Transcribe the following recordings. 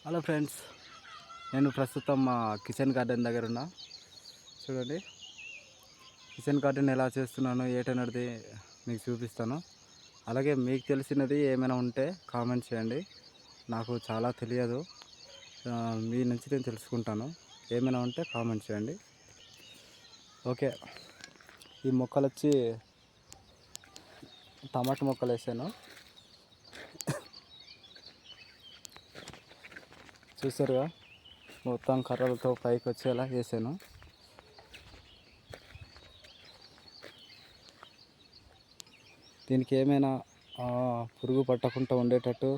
Hello friends, నేను ప్రస్తుతం మా కిచెన్ గార్డెన్ దగ్గర ఉన్నా. చూడండి, కిచెన్ గార్డెన్ ఎలా చేస్తున్నానో ఏటన్నది మీకు చూపిస్తాను. అలాగే మీకు తెలిసినది ఏమైనా ఉంటే కామెంట్ చేయండి. నాకు చాలా తెలియదు, మీ నుంచి నేను తెలుసుకుంటాను. ఏమైనా ఉంటే కామెంట్ చేయండి. ఓకే, ఈ మొక్కలు వచ్చి టమాటా మొక్కలు వేసాను. చూసారుగా, మొత్తం కర్రలతో పైకి వచ్చేలా చేశాను. దీనికి ఏమైనా పురుగు పట్టకుండా ఉండేటట్టు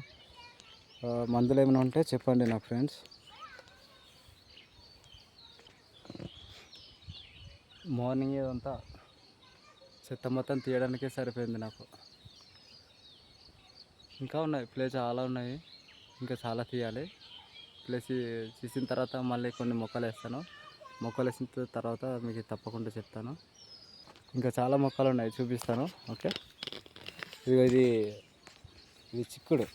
మందులు ఏమైనా ఉంటే చెప్పండి నా ఫ్రెండ్స్. మార్నింగ్ ఇదంతా చెత్త మొత్తం తీయడానికే సరిపోయింది నాకు. ఇంకా ఉన్నాయి, ప్లేస్ చాలా ఉన్నాయి, ఇంకా చాలా తీయాలి. ప్లేస్ తీసిన తర్వాత మళ్ళీ కొన్ని మొక్కలు వేస్తాను. మొక్కలు వేసిన తర్వాత మీకు తప్పకుండా చెప్తాను. ఇంకా చాలా మొక్కలు ఉన్నాయి, చూపిస్తాను. ఓకే, ఇది చిక్కుడు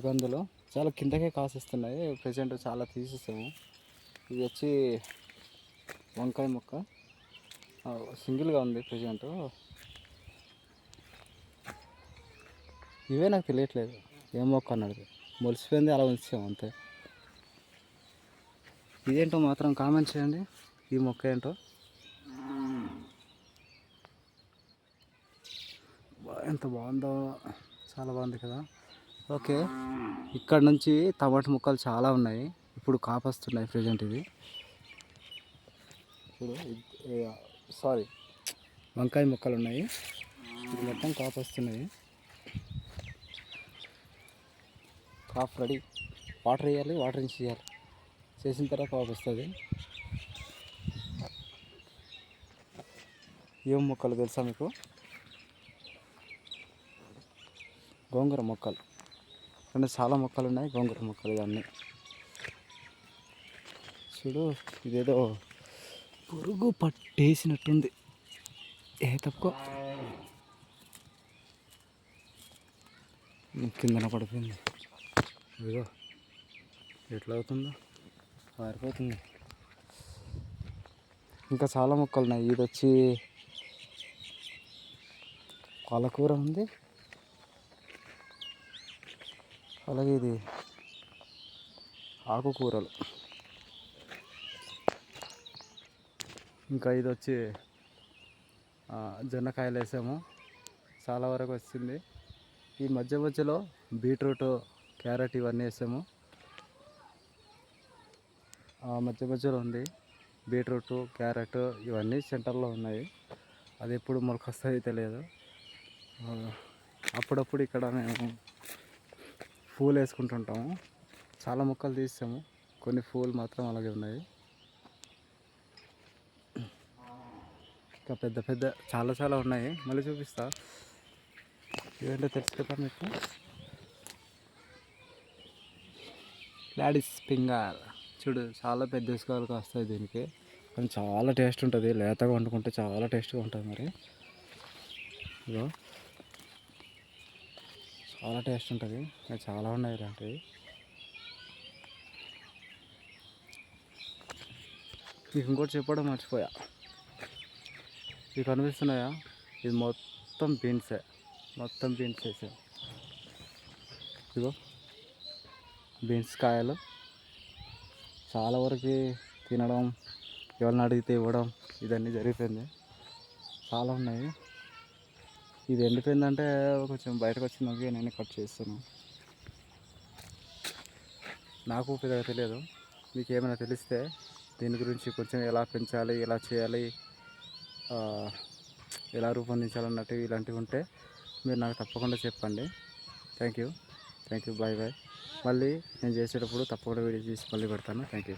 కందులు చాలా కిందకే కాసిస్తున్నాయి. ప్రజెంట్ చాలా తీసేసాము. ఇది వచ్చి వంకాయ మొక్క, సింగిల్గా ఉంది ప్రజెంట్. ఇవే నాకు తెలియట్లేదు ఏం మొక్క అన్నది, మొలిసిపోయింది, అలా ఉంచాము అంతే. ఇదేంటో మాత్రం కామెంట్ చేయండి, ఈ మొక్క ఏంటో. ఎంత బాగుందో, చాలా బాగుంది కదా. ఓకే, ఇక్కడ నుంచి టమాటా మొక్కలు చాలా ఉన్నాయి, ఇప్పుడు కాపొస్తున్నాయి ప్రజెంట్. ఇది చూడు, సారీ, వంకాయ మొక్కలు ఉన్నాయి, ఇది మొత్తం కాపొస్తున్నాయి. కాఫ్ రెడీ, వాటర్ వేయాలి, వాటరింగ్ చేయాలి, చేసిన తర్వాత కాపు వస్తుంది. ఏం మొక్కలు తెలుసా మీకు? గోంగూర మొక్కలు. అంటే చాలా మొక్కలు ఉన్నాయి, గోంగూర మొక్కలు ఇవన్నీ. చూడు, ఇదేదో పురుగు పట్టేసినట్టుంది. తక్కువ కిందన పడిపోయింది. ఇదిగో ఎట్లా అవుతుందో, పారిపోతుంది. ఇంకా చాలా మొక్కలు ఉన్నాయి. ఇది వచ్చి పాలకూర ఉంది, అలాగే ఇది ఆకుకూరలు. ఇంకా ఇది వచ్చి జొన్నకాయలు వేసాము, చాలా వరకు వచ్చింది. ఈ మధ్య మధ్యలో బీట్రూట్, క్యారెట్ ఇవన్నీ వేసాము. మధ్య మధ్యలో ఉంది బీట్రూట్, క్యారెట్ ఇవన్నీ సెంటర్లో ఉన్నాయి. అది ఎప్పుడు మొలకొస్తాయి తెలియదు. అప్పుడప్పుడు ఇక్కడ మేము పూలు వేసుకుంటుంటాము. చాలా మొక్కలు తీసాము, కొన్ని పూలు మాత్రం అలాగే ఉన్నాయి. ఇంకా పెద్ద పెద్ద చాలా ఉన్నాయి, మళ్ళీ చూపిస్తా. ఇదేంటో తెలుసు కదా మీకు, లాడిస్ ఫింగర్. చూడు, చాలా పెద్ద ఇసుకలకు వస్తాయి దీనికి, కానీ చాలా టేస్ట్ ఉంటుంది. లేతగా వండుకుంటే చాలా టేస్ట్గా ఉంటుంది. మరి ఇదో చాలా టేస్ట్ ఉంటుంది. చాలా ఉన్నాయి ఇలాంటివి. మీకు ఇంకోటి చెప్పడం మర్చిపోయా, ఇవి కనిపిస్తున్నాయా? ఇది మొత్తం బీన్సే, మొత్తం బీన్స్ వేసా. ఇదిగో బీన్స్ కాయలు, చాలా వరకు తినడం, ఎవరిని అడిగితే ఇవ్వడం, ఇదన్నీ జరిగిపోయింది. చాలా ఉన్నాయి. ఇది ఎండిపోయిందంటే కొంచెం బయటకు వచ్చింది, నేను కట్ చేస్తాను. నాకు పెద్దగా తెలియదు, మీకు ఏమైనా తెలిస్తే దీని గురించి కొంచెం ఎలా పెంచాలి, ఎలా చేయాలి, ఎలా రూపొందించాలన్నట్టు ఇలాంటివి ఉంటే మీరు నాకు తప్పకుండా చెప్పండి. Thank you, bye. మళ్ళీ నేను చేసేటప్పుడు తప్పకుండా వీడియో తీసి మళ్ళీ పెడతాను. Thank you.